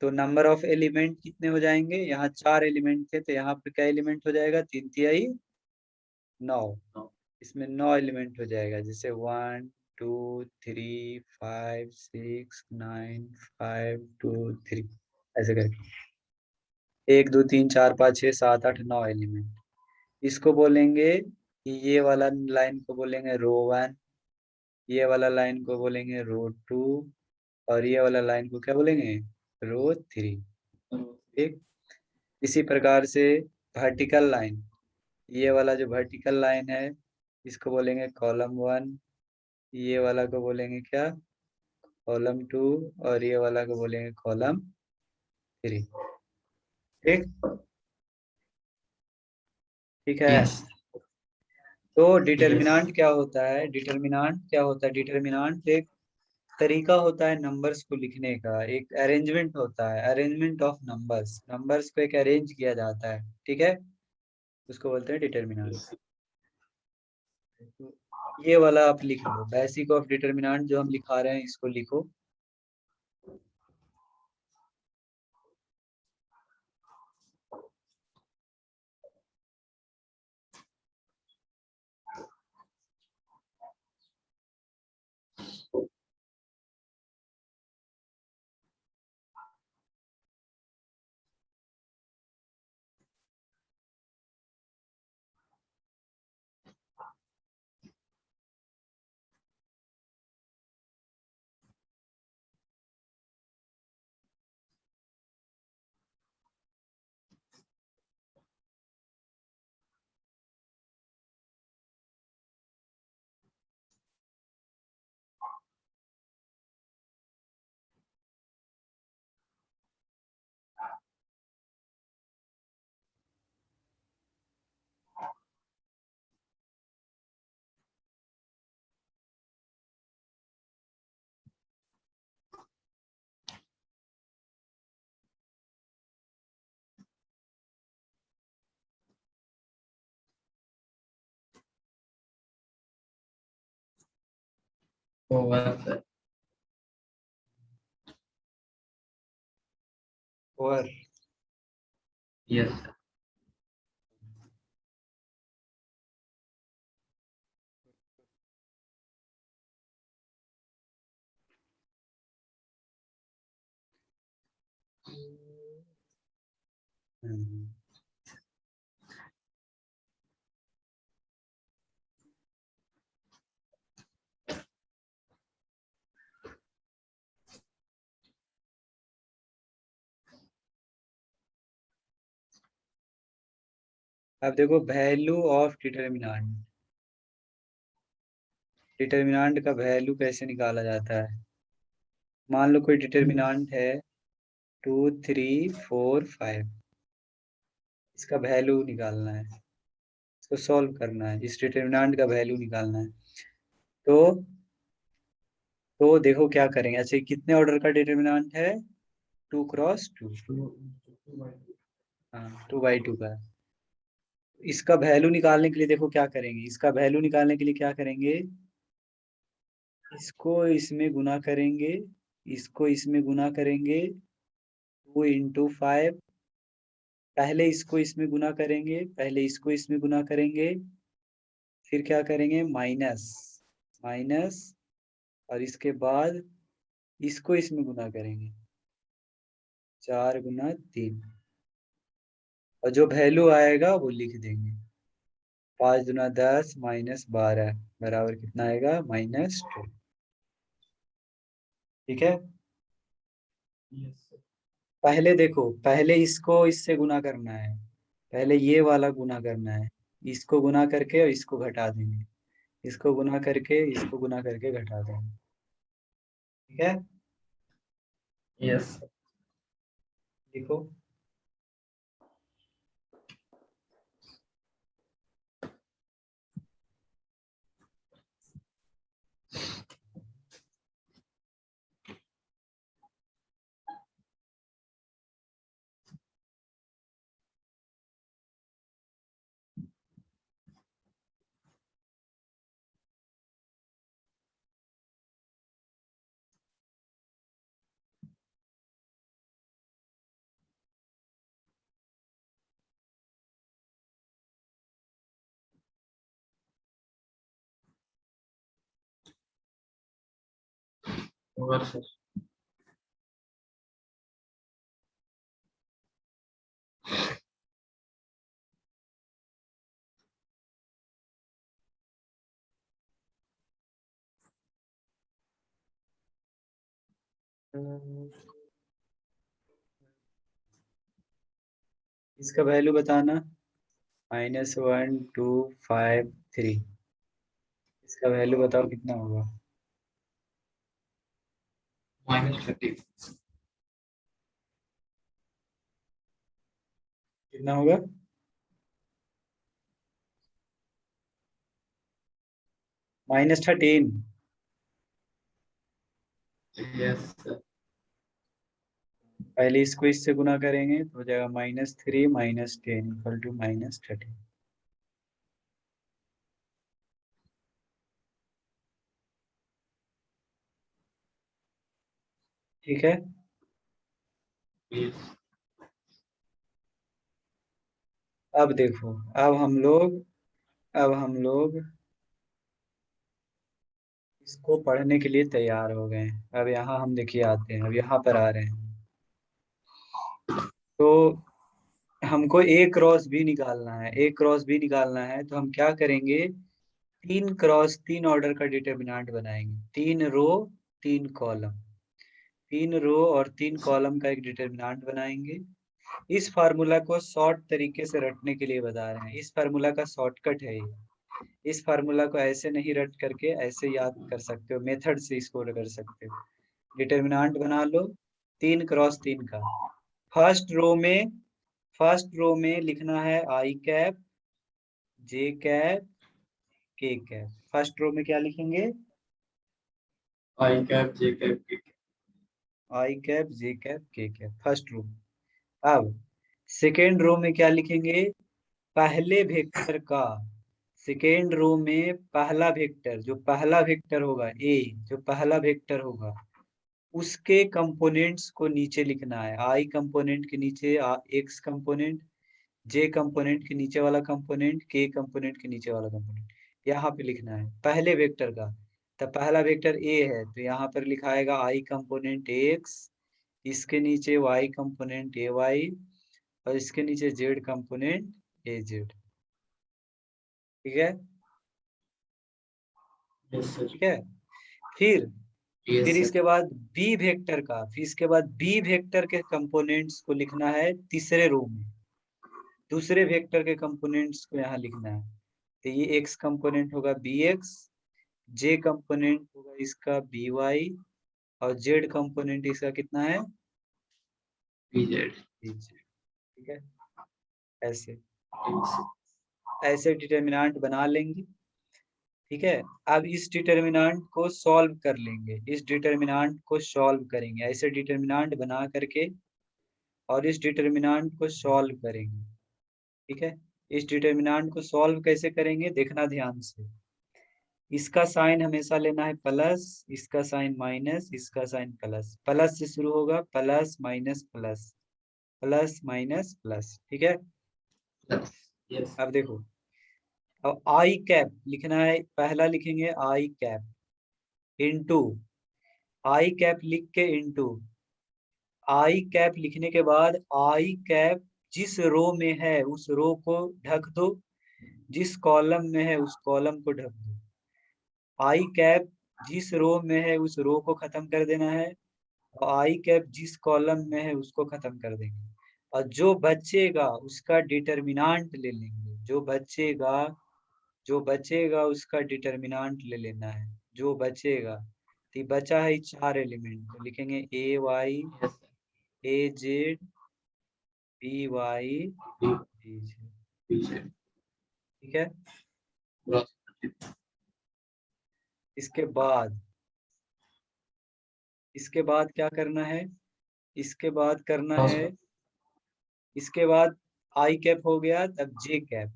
Speaker 1: तो नंबर ऑफ एलिमेंट कितने हो जाएंगे, यहाँ 4 एलिमेंट थे, तो यहाँ पे क्या एलिमेंट हो जाएगा, 3 तिहाई 9, इसमें 9 एलिमेंट हो जाएगा, जैसे 1 2 3 5 6 9 5 2 3, ऐसे करके 1 2 3 4 5 6 7 8 9 एलिमेंट। इसको बोलेंगे कि ये वाला लाइन को बोलेंगे रो 1, ये वाला लाइन को बोलेंगे रो 2, और ये वाला लाइन को क्या बोलेंगे, रो 3, ठीक। इसी प्रकार से वर्टिकल लाइन, ये वाला जो वर्टिकल लाइन है, इसको बोलेंगे कॉलम 1, ये वाला को बोलेंगे क्या, कॉलम 2, और ये वाला को बोलेंगे कॉलम 3, ठीक। ठीक है।
Speaker 2: यस
Speaker 1: तो
Speaker 2: यस।
Speaker 1: डिटर्मिनेंट क्या होता है, डिटर्मिनेंट क्या होता है, डिटर्मिनेंट एक तरीका होता है नंबर्स को लिखने का, एक अरेंजमेंट होता है, अरेंजमेंट ऑफ नंबर्स, नंबर्स को एक अरेंज किया जाता है, ठीक है, उसको बोलते हैं डिटर्मिनेंट। तो ये वाला आप लिख लो, बेसिक ऑफ डिटर्मिनेंट जो हम लिखा रहे हैं, इसको लिखो।
Speaker 2: ओवर।
Speaker 1: और
Speaker 2: यस
Speaker 1: हम्म, अब देखो वैल्यू ऑफ डिटर्मिनेंट, डिटर्मिनेंट का वैल्यू कैसे निकाला जाता है। मान लो कोई डिटर्मिनेंट है 2 3 4 5, इसका वैल्यू निकालना है, इसको सॉल्व करना है, इस डिटर्मिनेंट का वैल्यू निकालना है। तो देखो क्या करेंगे। अच्छा कितने ऑर्डर का डिटर्मिनेंट है, 2 × 2, हाँ 2/2 का। इसका वैल्यू निकालने के लिए देखो क्या करेंगे, इसका वैल्यू निकालने के लिए क्या करेंगे, इसको इसमें गुना करेंगे, इसको इसमें गुना करेंगे, 2 × 5, पहले इसको इसमें गुना करेंगे, पहले इसको इसमें गुना करेंगे, फिर क्या करेंगे माइनस, माइनस, और इसके बाद इसको इसमें गुना करेंगे, 4 × 3, और जो वैल्यू आएगा वो लिख देंगे। 5 × 10 -12 बराबर कितना आएगा, -2। ठीक है। पहले देखो, पहले इसको इससे गुना करना है, पहले ये वाला गुना करना है, इसको गुना करके और इसको घटा देंगे, इसको गुना करके इसको गुना करके घटा देंगे। ठीक है।
Speaker 2: यस।
Speaker 1: देखो
Speaker 2: ओवर सर।
Speaker 1: इसका वैल्यू बताना, -1 2 5 3, इसका वैल्यू बताओ कितना होगा।
Speaker 2: -30।
Speaker 1: कितना होगा, -13।
Speaker 2: Yes sir.
Speaker 1: पहले इसको इससे गुना करेंगे तो हो जाएगा -3 -10 = -13। ठीक है।
Speaker 2: यस।
Speaker 1: अब देखो, अब हम लोग इसको पढ़ने के लिए तैयार हो गए हैं। अब यहाँ हम देखिए आते हैं, अब यहाँ पर आ रहे हैं। तो हमको A × B निकालना है, A × B निकालना है, तो हम क्या करेंगे, 3 × 3 ऑर्डर का डिटर्मिनेंट बनाएंगे, 3 रो 3 कॉलम, 3 रो और 3 कॉलम का एक डिटर्मिनेंट बनाएंगे। इस फार्मूला को शॉर्ट तरीके से रटने के लिए बता रहे हैं, इस फार्मूला का शॉर्टकट है ये। इस फार्मूला को ऐसे नहीं रट करके ऐसे याद कर सकते हो, मेथड से इसको कर सकते हो। डिटर्मिनेंट बना लो 3 × 3 का। फर्स्ट रो में लिखना है i cap j cap k cap. First row में क्या लिखेंगे,
Speaker 2: i cap J cap.
Speaker 1: i cap j cap k cap, first row. अब सेकेंड रो में क्या लिखेंगे, पहले वेक्टर का, सेकेंड रो में पहला वेक्टर, जो पहला वेक्टर होगा ए, जो पहला वेक्टर होगा उसके कंपोनेंट्स को नीचे लिखना है। आई कंपोनेंट के नीचे एक्स कंपोनेंट, जे कंपोनेंट के नीचे वाला कंपोनेंट, के कंपोनेंट के नीचे वाला कंपोनेंट, यहाँ पे लिखना है पहले वेक्टर का। तो पहला वेक्टर ए है तो यहाँ पर लिखाएगा आई कंपोनेंट एक्स, इसके नीचे वाई कंपोनेंट ए वाई, और इसके नीचे जेड कंपोनेंट ए जेड। ठीक है।
Speaker 2: Yes sir.
Speaker 1: ठीक है। फिर
Speaker 2: यस सर।
Speaker 1: इसके बाद बी वेक्टर का, फिर इसके बाद बी वेक्टर के कंपोनेंट्स को लिखना है तीसरे रो में। दूसरे वेक्टर के कंपोनेंट्स को यहाँ लिखना है। तो ये एक्स कंपोनेंट होगा बी एक्स, जे कंपोनेंट होगा इसका बी वाई, और जेड कंपोनेंट इसका कितना है
Speaker 2: बीजेड।
Speaker 1: ठीक है। ऐसे ऐसे डिटर्मिनेंट बना लेंगे। ठीक है, अब इस डिटर्मिनेंट को सॉल्व कर लेंगे, इस डिटर्मिनेंट को सॉल्व करेंगे, ऐसे डिटर्मिनेंट बना करके और इस डिटर्मिनेंट को सॉल्व करेंगे। ठीक है, इस डिटर्मिनेंट को सॉल्व कैसे करेंगे देखना ध्यान से। इसका साइन हमेशा लेना है प्लस, इसका साइन माइनस, इसका साइन प्लस। प्लस से शुरू होगा, plus minus plus, plus minus plus. ठीक है,
Speaker 2: यस।
Speaker 1: अब देखो, अब आई कैप लिखना है। पहला लिखेंगे i cap into, I cap लिख के इनटू, आई कैप लिखने के बाद आई कैप जिस रो में है उस रो को ढक दो, जिस कॉलम में है उस कॉलम को ढक दो। आई कैप जिस रो में है उस रो को खत्म कर देना है, और आई कैप जिस कॉलम में है उसको खत्म कर देंगे, और जो बचेगा उसका डिटर्मिनेंट ले लेंगे। जो बचेगा उसका डिटर्मिनेंट ले लेना है, जो बचेगा। तो ये बचा है 4 एलिमेंट, तो लिखेंगे a y, a z, b y, B z. ठीक है, इसके बाद क्या करना है, इसके बाद करना है, इसके बाद आई कैप हो गया, तब जे कैप,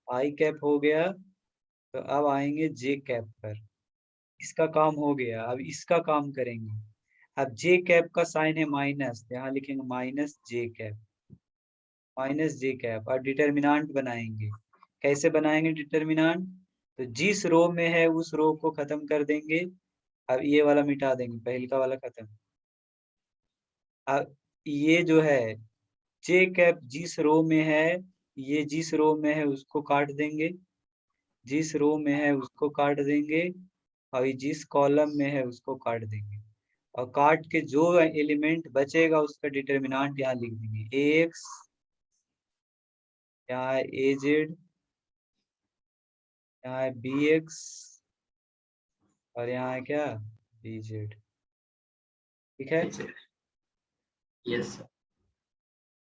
Speaker 1: आई कैप हो गया, तो अब आएंगे जे कैप पर। इसका काम हो गया, अब इसका काम करेंगे। अब जे कैप का साइन है माइनस, यहाँ लिखेंगे माइनस जे कैप, माइनस जे कैप, और डिटर्मिनेंट बनाएंगे। कैसे बनाएंगे डिटर्मिनेंट, तो जिस रो में है उस रो को खत्म कर देंगे। अब ये वाला मिटा देंगे, पहले का वाला खत्म। अब ये जो है जे कैप जिस रो में है, ये जिस रो में है उसको काट देंगे, जिस रो में है उसको काट देंगे, और ये जिस कॉलम में है उसको काट देंगे, और काट के जो एलिमेंट बचेगा उसका डिटर्मिनेंट यहाँ लिख देंगे। ए एक्स, यहाँ है ए जेड, यहाँ है बी एक्स, और यहाँ है क्या बी जेड। ठीक है,
Speaker 2: यस।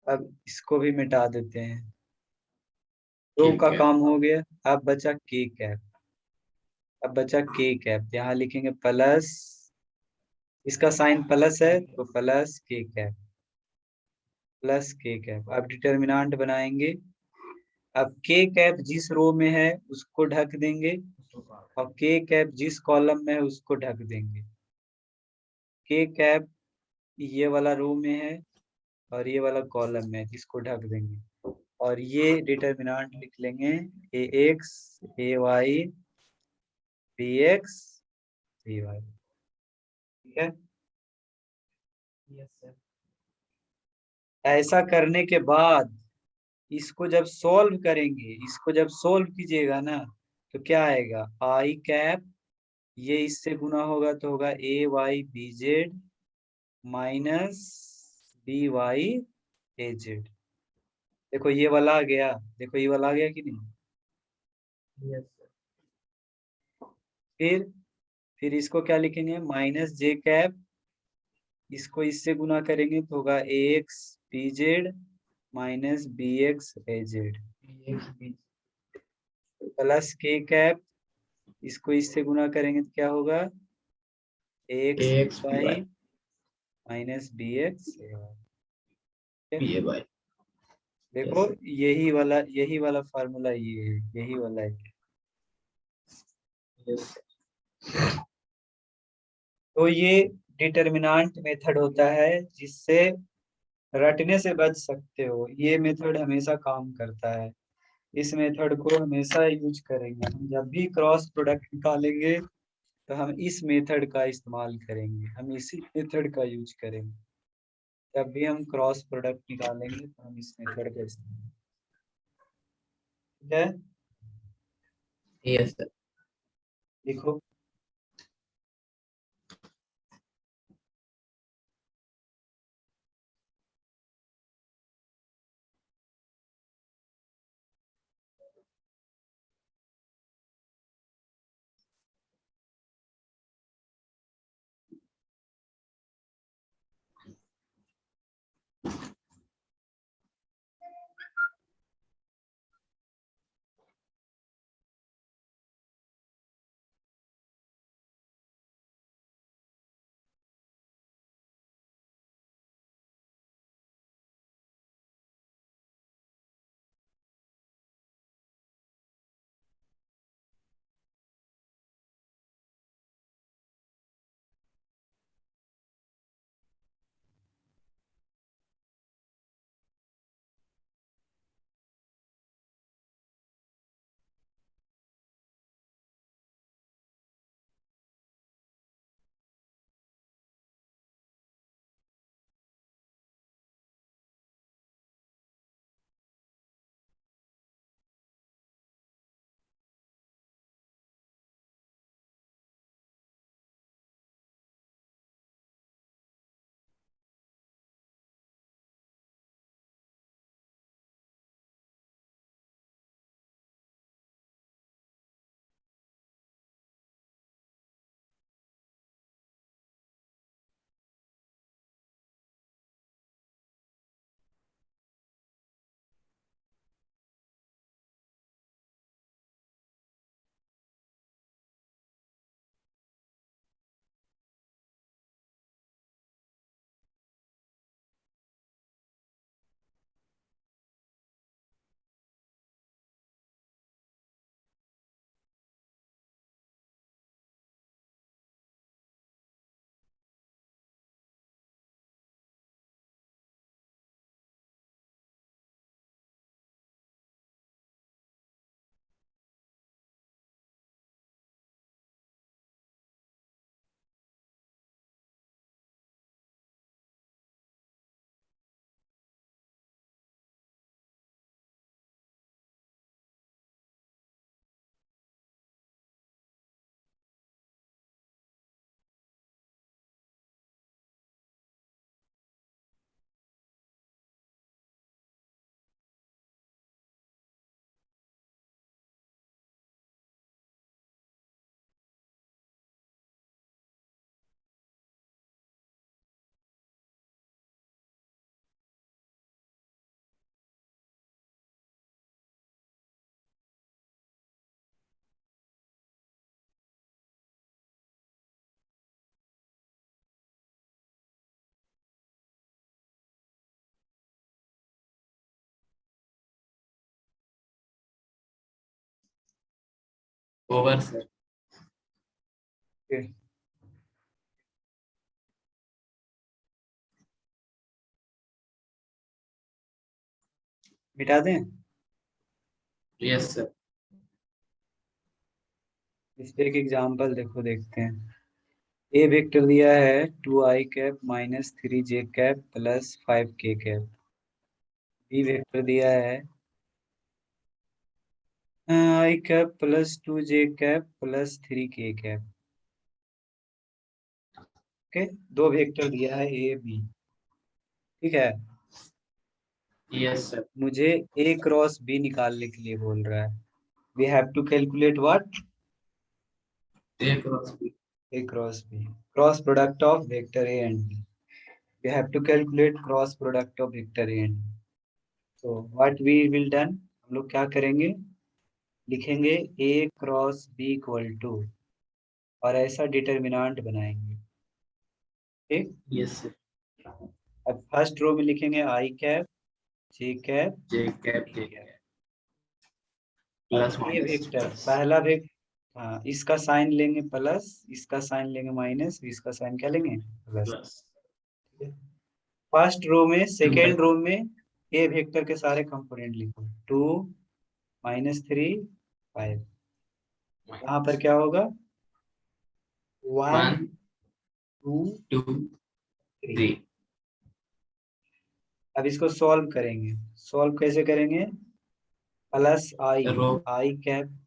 Speaker 1: अब इसको भी मिटा देते हैं, दो का
Speaker 2: ठीक है।
Speaker 1: काम हो गया। अब बचा के कैप, अब बचा के कैप, यहाँ लिखेंगे प्लस, इसका साइन प्लस है तो plus k cap, plus k cap. अब डिटर्मिनेंट बनाएंगे। अब के कैप जिस रो में है उसको ढक देंगे, और के कैप जिस कॉलम में है उसको ढक देंगे। के कैप ये वाला रो में है और ये वाला कॉलम में है, जिसको ढक देंगे, और ये डिटर्मिनेंट लिख लेंगे a x, a Y, b x, b y. ठीक है,
Speaker 2: यस सर।
Speaker 1: ऐसा करने के बाद इसको जब सॉल्व करेंगे, इसको जब सॉल्व कीजिएगा ना, तो क्या आएगा, आई कैप, ये इससे गुना होगा तो होगा a Y B z minus b y a z. देखो ये वाला आ गया, देखो ये वाला आ गया कि नहीं।
Speaker 2: Yes sir.
Speaker 1: फिर इसको क्या लिखेंगे, माइनस जे कैप, इसको इससे गुना करेंगे तो होगा a x b z minus b x a z, plus k cap, इसको इससे गुना करेंगे तो क्या होगा, a x
Speaker 2: x b
Speaker 1: y
Speaker 2: y
Speaker 1: minus b x a Y.
Speaker 2: B a y.
Speaker 1: देखो यही वाला फार्मूला ये है, यही वाला है।
Speaker 2: यस।
Speaker 1: तो ये डिटर्मिनेंट मेथड होता है, जिससे रटने से बच सकते हो। ये मेथड हमेशा काम करता है, इस मेथड को हमेशा यूज करेंगे। हम जब भी क्रॉस प्रोडक्ट निकालेंगे तो हम इस मेथड का इस्तेमाल करेंगे, हम इसी मेथड का यूज करेंगे। जब भी हम क्रॉस प्रोडक्ट निकालेंगे तो हम इस मेथड का इस्तेमाल, ठीक है।
Speaker 2: Yes sir.
Speaker 1: देखो
Speaker 2: ओवर सर।
Speaker 1: Okay. मिटा दें?
Speaker 2: Yes sir.
Speaker 1: इस पे एक एग्जाम्पल देखो, देखते हैं। ए वेक्टर दिया है 2i cap minus 3j cap plus 5k cap. B vector दिया है i cap plus 2j cap plus 3k cap. Okay, दो वेक्टर दिया है ए बी। ठीक है,
Speaker 2: यस सर।
Speaker 1: मुझे ए क्रॉस बी निकालने के लिए बोल रहा है। We have to calculate what?
Speaker 2: A cross B.
Speaker 1: A cross B, cross product of vector A and B. We have to calculate cross product of vector A and B. So what we will done, हम लोग क्या करेंगे, लिखेंगे A cross B equal to, और ऐसा determinant बनाएंगे। ठीक,
Speaker 2: yes sir.
Speaker 1: अब फर्स्ट रो में लिखेंगे i cap j cap
Speaker 2: J cap
Speaker 1: k
Speaker 2: के
Speaker 1: कैप। और
Speaker 2: plus
Speaker 1: A
Speaker 2: minus
Speaker 1: vector
Speaker 2: plus
Speaker 1: पहला वेक्टर, हाँ, इसका साइन लेंगे प्लस, इसका साइन लेंगे माइनस, इसका साइन क्या लेंगे, प्लस।
Speaker 2: प्लस
Speaker 1: फर्स्ट रो में,
Speaker 2: टू बाई
Speaker 1: सेकेंड रो में ए वेक्टर के सारे कंपोनेंट लिखो, 2 -3 5। यहाँ पर
Speaker 2: माइनस
Speaker 1: क्या होगा, 1
Speaker 2: वन
Speaker 1: 2
Speaker 2: टू
Speaker 1: 3।
Speaker 2: थ्री।
Speaker 1: अब इसको सॉल्व करेंगे। सॉल्व कैसे करेंगे, plus I,
Speaker 2: row
Speaker 1: i cap,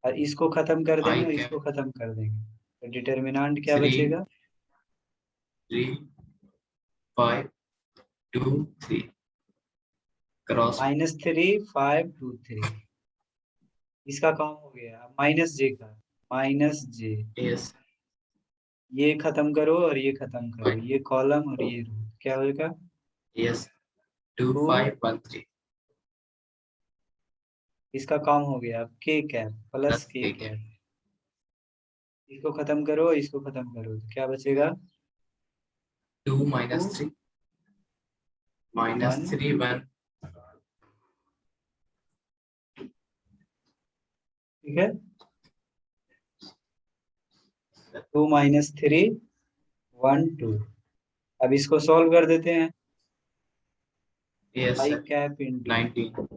Speaker 1: और इसको खत्म कर देंगे
Speaker 2: आई
Speaker 1: और
Speaker 2: कैप
Speaker 1: इसको खत्म कर देंगे, तो डिटर्मिनेंट क्या
Speaker 2: 3
Speaker 1: बचेगा,
Speaker 2: 3 5 2 3 क्रॉस
Speaker 1: -3 5 2 3। इसका काम हो गया। माइनस जे का, माइनस जे,
Speaker 2: यस
Speaker 1: ये खत्म करो और ये खत्म करो,
Speaker 2: फाइव
Speaker 1: ये कॉलम और ये रो, क्या होगा,
Speaker 2: यस 2
Speaker 1: टू,
Speaker 2: 5 1 3
Speaker 1: इसका काम हो गया। के कैप प्लस
Speaker 2: प्लस
Speaker 1: के
Speaker 2: के कैप
Speaker 1: कैप, इसको खत्म करो, इसको खत्म करो, तो क्या बचेगा,
Speaker 2: 2
Speaker 1: टू
Speaker 2: माइनस 3 माइनस
Speaker 1: 1।
Speaker 2: 3 1
Speaker 1: ठीक है, 2 -3 1 2। अब इसको सॉल्व कर देते हैं।
Speaker 2: Yes
Speaker 1: I
Speaker 2: sir
Speaker 1: cap into,
Speaker 2: 19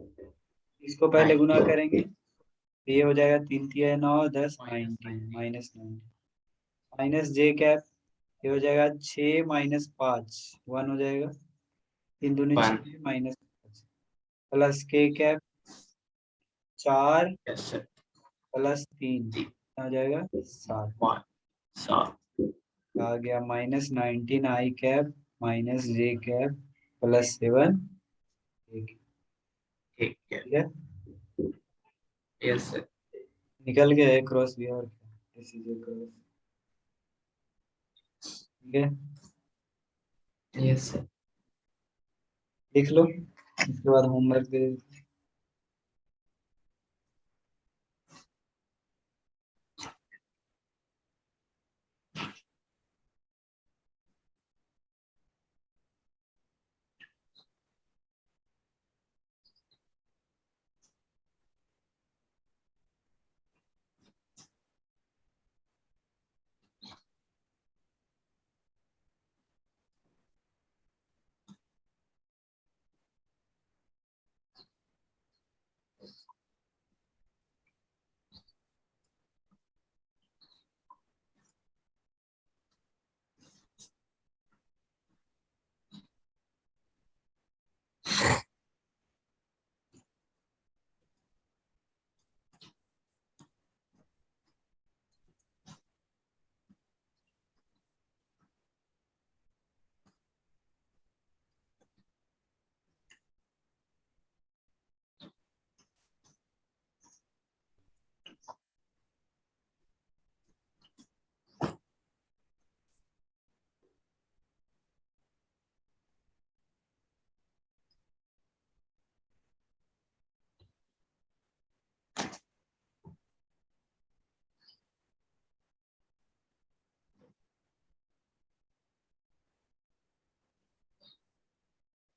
Speaker 1: इसको पहले गुना
Speaker 2: 19
Speaker 1: करेंगे, तो ये हो जाएगा 3 3 9 10
Speaker 2: माइनस
Speaker 1: 19
Speaker 2: 19
Speaker 1: -19। माइनस जे कैप, ये हो जाएगा 6 - 5 1 हो जाएगा, 3 दूनी
Speaker 2: 1
Speaker 1: 6 -5, plus k cap 4
Speaker 2: yes sir
Speaker 1: plus 3
Speaker 2: 3
Speaker 1: हो जाएगा 7।
Speaker 2: 1 7
Speaker 1: आ गया -19 आई कैप माइनस जे कैप प्लस 7। ठीक
Speaker 2: ठीक है
Speaker 1: है,
Speaker 2: यस सर
Speaker 1: निकल गया है क्रॉस भी, और क्या, दिस इज ए क्रॉस। ठीक है,
Speaker 2: यस सर
Speaker 1: देख लो, इसके बाद होमवर्क दे।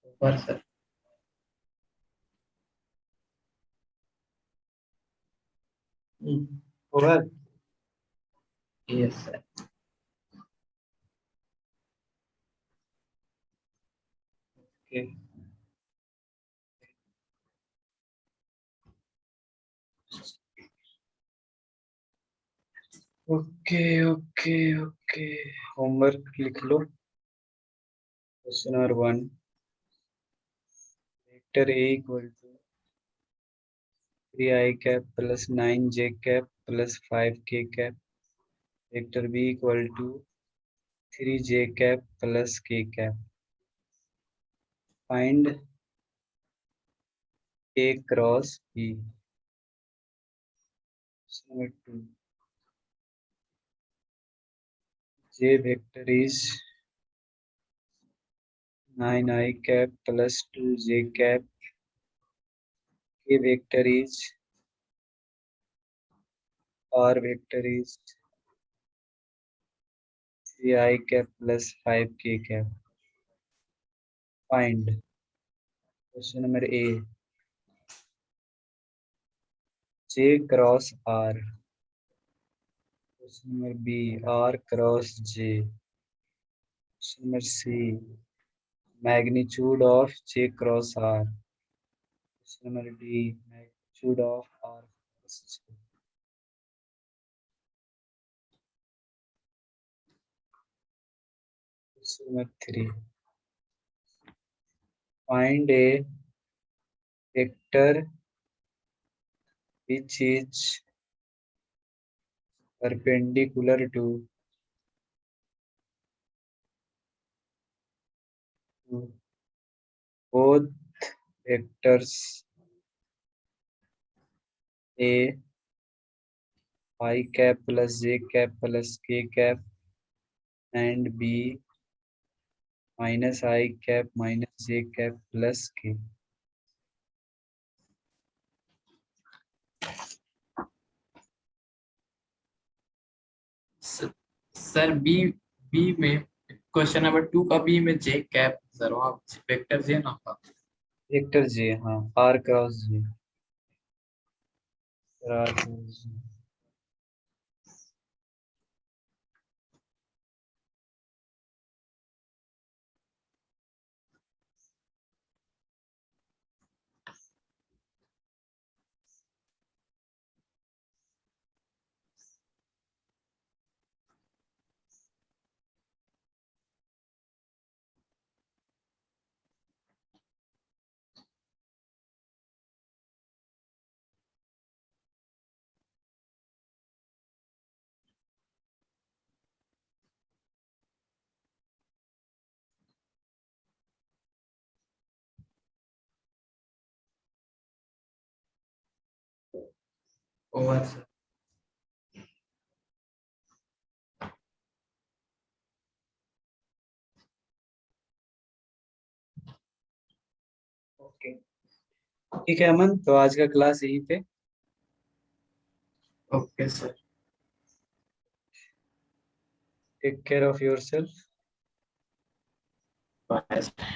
Speaker 2: ऊपर sir
Speaker 1: hmm. Over.
Speaker 2: Yes sir.
Speaker 1: Okay okay okay okay, homework लिख लो। Question number 1, vector a equal to 3i cap plus 9j cap plus 5k cap, vector b equal to 3j cap plus k cap, find a cross b। Question number 2, j vector is 9i cap plus 2j cap, k vector is r vector is 3i cap plus 5k cap, find। Question number A, j cross r। Question number B, r cross j। Question number C, magnitude of j cross r। Question number D, magnitude of r cross j। Question number 3, find a vector which is perpendicular to both vectors a I cap plus j cap plus k cap and b minus I cap minus j cap plus k।
Speaker 2: Sir B, B में question number 2 का B में J cap sir, वहाँ vector J ना था।
Speaker 1: Vector j, हाँ r cross j, r cross j।
Speaker 2: Over sir.
Speaker 1: Okay ठीक है अमन, तो आज का क्लास यहीं पे।
Speaker 2: Okay sir.
Speaker 1: Take care of yourself.
Speaker 2: Bye sir.